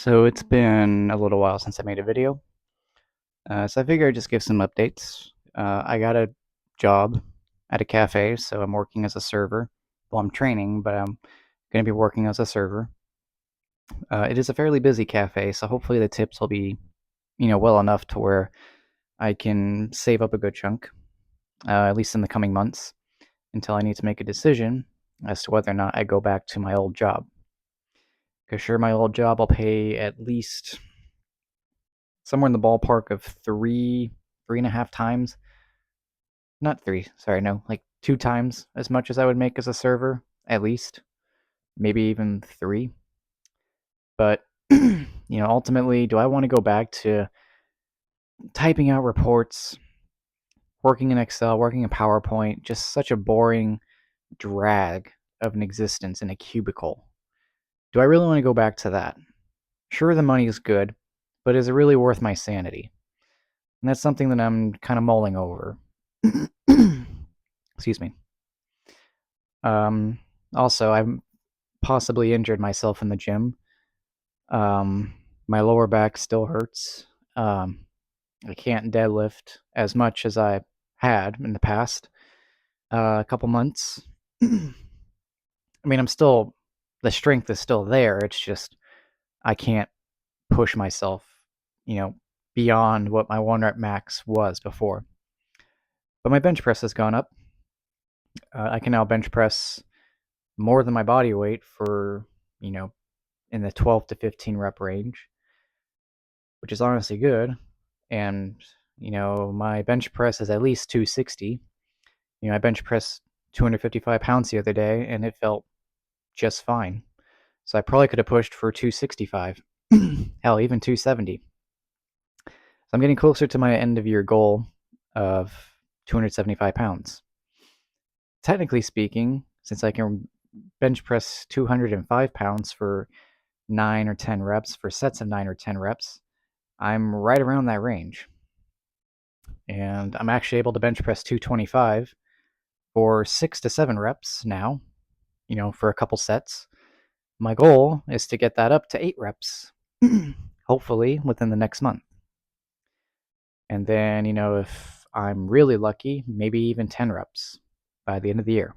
So it's been a little while since I made a video, so I figured I'd just give some updates. I got a job at a cafe, so I'm working as a server. Well, I'm training, but I'm going to be working as a server. It is a fairly busy cafe, so hopefully the tips will be, well enough to where I can save up a good chunk, at least in the coming months, until I need to make a decision as to whether or not I go back to my old job. Because sure, my old job will pay at least somewhere in the ballpark of three and a half times. Not three, sorry, no, like two times as much as I would make as a server, at least. Maybe even three. But, ultimately, do I want to go back to typing out reports, working in Excel, working in PowerPoint, just such a boring drag of an existence in a cubicle? Do I really want to go back to that? Sure, the money is good, but is it really worth my sanity? And that's something that I'm kind of mulling over. Excuse me. Um, Also, I've possibly injured myself in the gym. My lower back still hurts. I can't deadlift as much as I had in the past a couple months. I mean, the strength is still there. It's just I can't push myself, you know, beyond what my 1 rep max was before. But my bench press has gone up. I can now bench press more than my body weight for, in the 12 to 15 rep range, which is honestly good. And, my bench press is at least 260. I bench pressed 255 pounds the other day and it felt just fine. So I probably could have pushed for 265. Hell, even 270. So I'm getting closer to my end of year goal of 275 pounds. Technically speaking, since I can bench press 205 pounds for 9 or 10 reps, for sets of 9 or 10 reps, I'm right around that range. And I'm actually able to bench press 225 for 6 to 7 reps now, for a couple sets. My goal is to get that up to 8 reps, hopefully within the next month. And then, if I'm really lucky, maybe even 10 reps by the end of the year.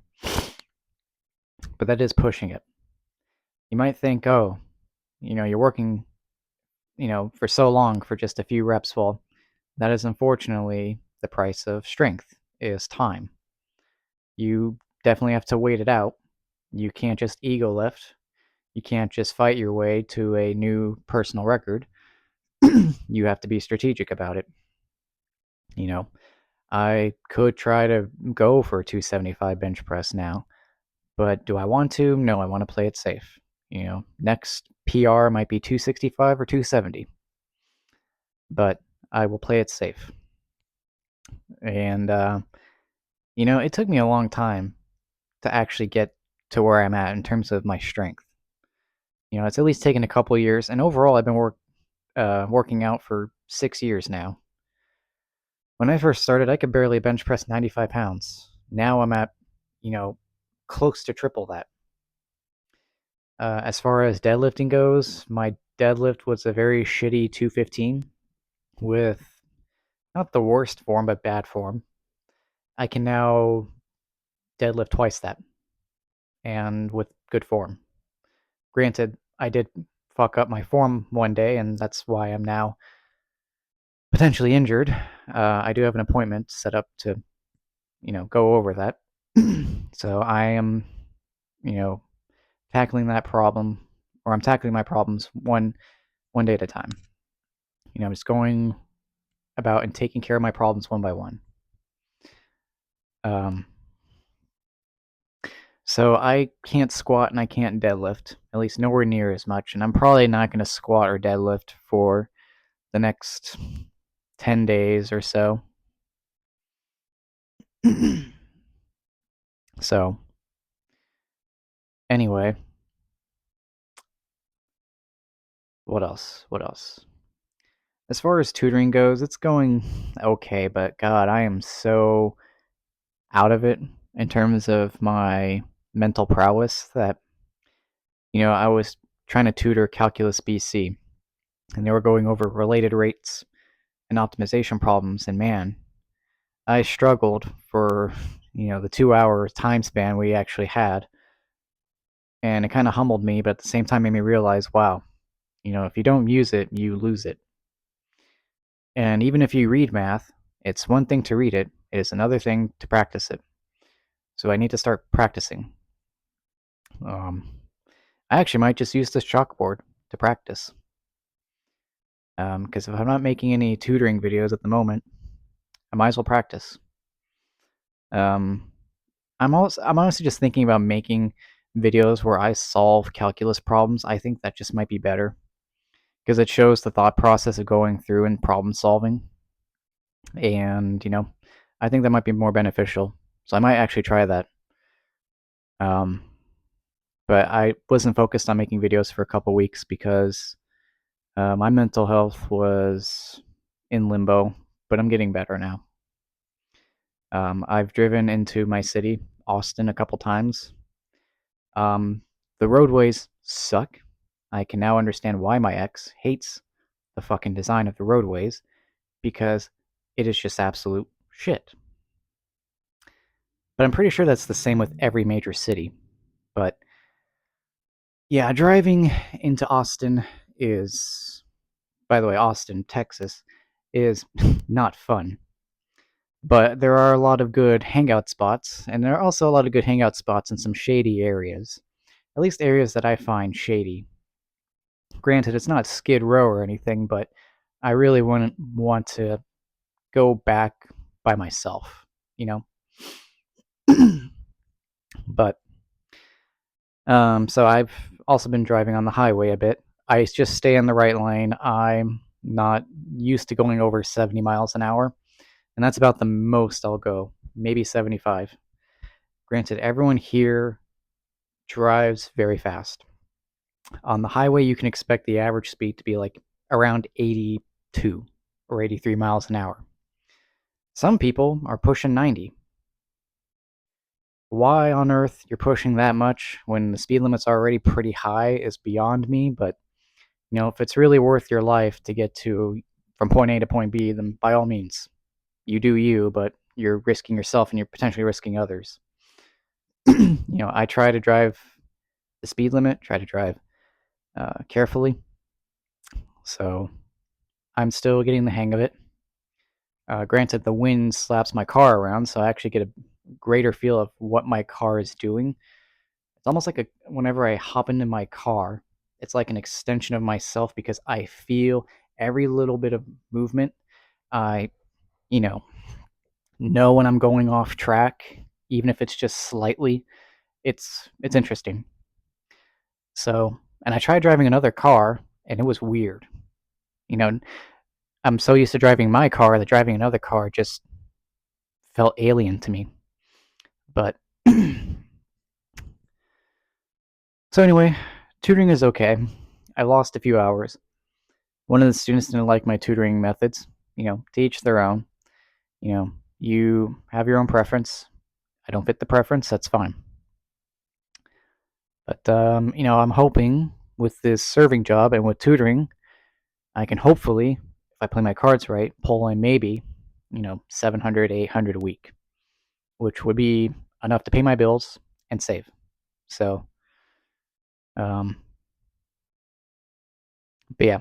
But that is pushing it. You might think, oh, you're working, for so long for just a few reps. Well, that is unfortunately the price of strength, is time. You definitely have to wait it out. You can't just ego lift. You can't just fight your way to a new personal record. You have to be strategic about it. I could try to go for a 275 bench press now, but do I want to? No, I want to play it safe. Next PR might be 265 or 270, but I will play it safe. And, it took me a long time to actually get to where I'm at in terms of my strength. It's at least taken a couple years, and overall, I've been working out for 6 years now. When I first started, I could barely bench press 95 pounds. Now I'm at, close to triple that. As far as deadlifting goes, my deadlift was a very shitty 215 with not the worst form, but bad form. I can now deadlift twice that and with good form. Granted, I did fuck up my form one day, and that's why I'm now potentially injured. I do have an appointment set up to, go over that. So I am, you know, tackling that problem, or I'm tackling my problems one day at a time. I'm just going about and taking care of my problems one by one. Um, so I can't squat and I can't deadlift, at least nowhere near as much, and I'm probably not going to squat or deadlift for the next 10 days or so. So, anyway, what else? What else? As far as tutoring goes, it's going okay, but God, I am so out of it in terms of my mental prowess that, I was trying to tutor Calculus BC. and they were going over related rates and optimization problems, and man, I struggled for, the 2-hour time span we actually had, and it kind of humbled me, but at the same time made me realize, wow, if you don't use it, you lose it. And even if you read math, it's one thing to read it, it is another thing to practice it. So I need to start practicing. I actually might just use this chalkboard to practice. Because if I'm not making any tutoring videos at the moment, I might as well practice. I'm honestly just thinking about making videos where I solve calculus problems. I think that just might be better because it shows the thought process of going through and problem solving. And, I think that might be more beneficial. So I might actually try that. Um, but I wasn't focused on making videos for a couple weeks because my mental health was in limbo, but I'm getting better now. I've driven into my city, Austin, a couple times. The roadways suck. I can now understand why my ex hates the fucking design of the roadways because it is just absolute shit. But I'm pretty sure that's the same with every major city. But yeah, driving into Austin is, by the way, Austin, Texas, is not fun. But there are a lot of good hangout spots, and there are also a lot of good hangout spots in some shady areas. At least areas that I find shady. Granted, it's not Skid Row or anything, but I really wouldn't want to go back by myself, you know? But, so I've also been driving on the highway a bit. I just stay in the right lane. I'm not used to going over 70 miles an hour, and that's about the most I'll go, maybe 75. Granted, everyone here drives very fast. On the highway, you can expect the average speed to be like around 82 or 83 miles an hour. Some people are pushing 90. Why on earth you're pushing that much when the speed limit's already pretty high is beyond me, but if it's really worth your life to get to from point A to point B, then by all means, you do you, but you're risking yourself and you're potentially risking others. I try to drive the speed limit, try to drive carefully. So I'm still getting the hang of it. Granted, the wind slaps my car around, so I actually get a greater feel of what my car is doing. It's almost like whenever I hop into my car, it's like an extension of myself because I feel every little bit of movement. I, you know when I'm going off track, even if it's just slightly. It's interesting. So, and I tried driving another car, and it was weird. You know, I'm so used to driving my car that driving another car just felt alien to me. But so anyway, tutoring is okay. I lost a few hours. One of the students didn't like my tutoring methods. To each their own. You have your own preference. I don't fit the preference. That's fine. But I'm hoping with this serving job and with tutoring, I can hopefully, if I play my cards right, pull in maybe 700, 800 a week, which would be enough to pay my bills and save. So, but yeah,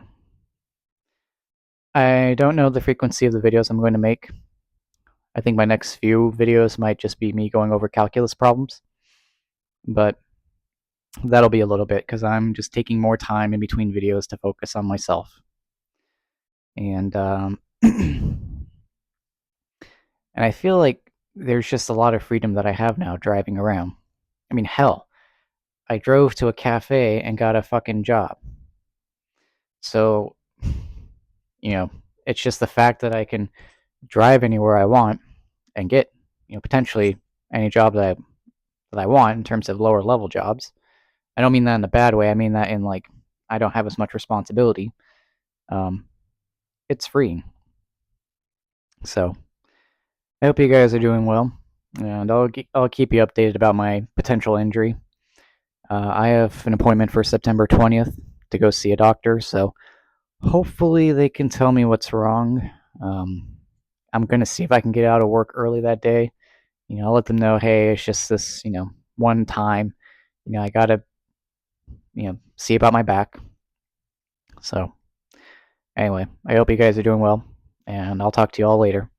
I don't know the frequency of the videos I'm going to make. I think my next few videos might just be me going over calculus problems, but that'll be a little bit because I'm just taking more time in between videos to focus on myself. And and I feel like there's just a lot of freedom that I have now driving around. I mean, hell, I drove to a cafe and got a fucking job. So, it's just the fact that I can drive anywhere I want and get, potentially any job that I want in terms of lower level jobs. I don't mean that in a bad way. I mean that in like I don't have as much responsibility. It's freeing. So I hope you guys are doing well, and I'll keep you updated about my potential injury. I have an appointment for September 20th to go see a doctor, so Hopefully they can tell me what's wrong. Um, I'm gonna see if I can get out of work early that day. I'll let them know, hey, it's just this, one time. I gotta, see about my back. So anyway, I hope you guys are doing well, and I'll talk to you all later.